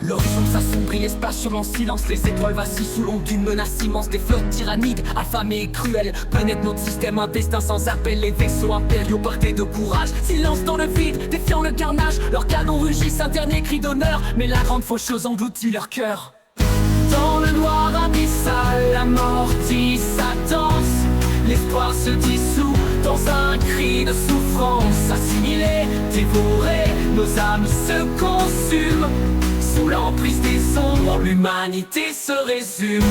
L'horizon s'assombrit, l'espace sur en silence. Les étoiles vacillent sous l'ombre d'une menace immense. Des flottes tyranniques, affamées et cruelles, pénètrent notre système, un destin sans appel. Les vaisseaux impériaux portés de courage, silence dans le vide, défiant le carnage. Leurs canons rugissent, un dernier cri d'honneur, mais la grande faucheuse engloutit leur cœur. Dans le noir abyssal, la mort dit sa danse. L'espoir se dissout dans un cri de souffrance. Assimilés, dévorés, nos âmes se consument. Sous l'emprise des ombres, l'humanité se résume.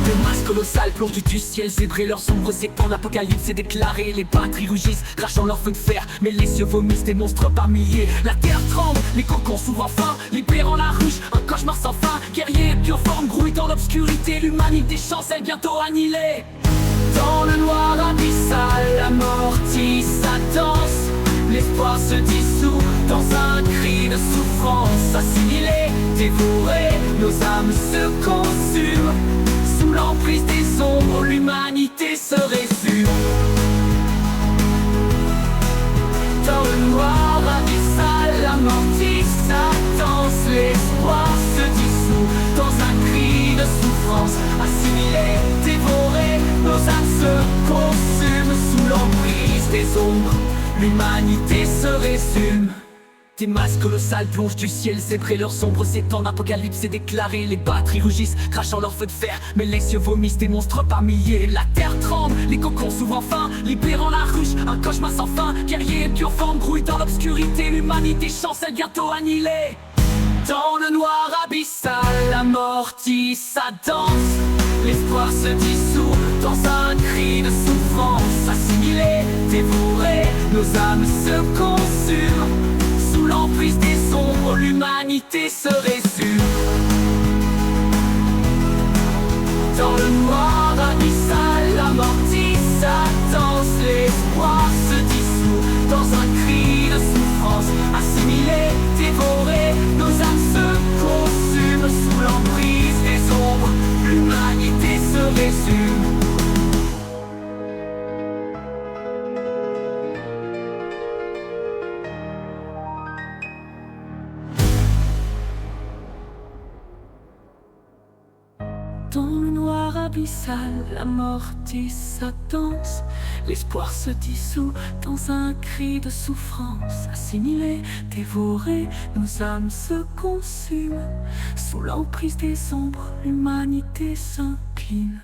Des masses colossales plongent du ciel zébré, leurs ombres s'étendent, l'apocalypse est déclaré. Les batteries rugissent, crachant leur feu de fer, mais les cieux vomissent des monstres par milliers. La terre tremble, les cocons s'ouvrent enfin, libérant la ruche, un cauchemar sans fin. Guerriers pure-forme grouillent dans l'obscurité, l'humanité chancelle bientôt annihilée. Dans le noir abyssal, la mort tisse sa danse. L'espoir se dissout dans un cri de souffrance. Assimilés, dévorés, nos âmes se consument. Sous l'emprise des ombres, l'humanité se résume. Dans le noir abyssal, la mort tisse sa danse. L'espoir se dissout dans un cri de souffrance. Assimilés, dévorés, nos âmes se consument. Sous l'emprise des ombres, l'humanité se résume. Des masses colossales plongent du ciel zébré, leurs ombres s'étendent, l'apocalypse est déclaré. Les batteries rugissent, crachant leur feu de fer, mais les cieux vomissent des monstres par milliers. La terre tremble, les cocons s'ouvrent enfin, libérant la ruche, un cauchemar sans fin. Guerriers pure-forme grouillent dans l'obscurité, l'humanité chancelle bientôt annihilée. Dans le noir abyssal, la mort tisse sa danse. L'espoir se dissout dans un cri de souffrance. Assimilés, dévorés, nos âmes se consument. Sous l'emprise des ombres, l'humanité se résume. Dans le noir abyssal, la mort tisse sa danse. L'espoir se dissout dans un cri de souffrance. Assimilés, dévorés, nos âmes se consument. Sous l'emprise des ombres, l'humanité se résume. Dans le noir abyssal, la mort tisse sa danse. L'espoir se dissout dans un cri de souffrance. Assimilés, dévorés, nos âmes se consument. Sous l'emprise des ombres, l'humanité s'incline.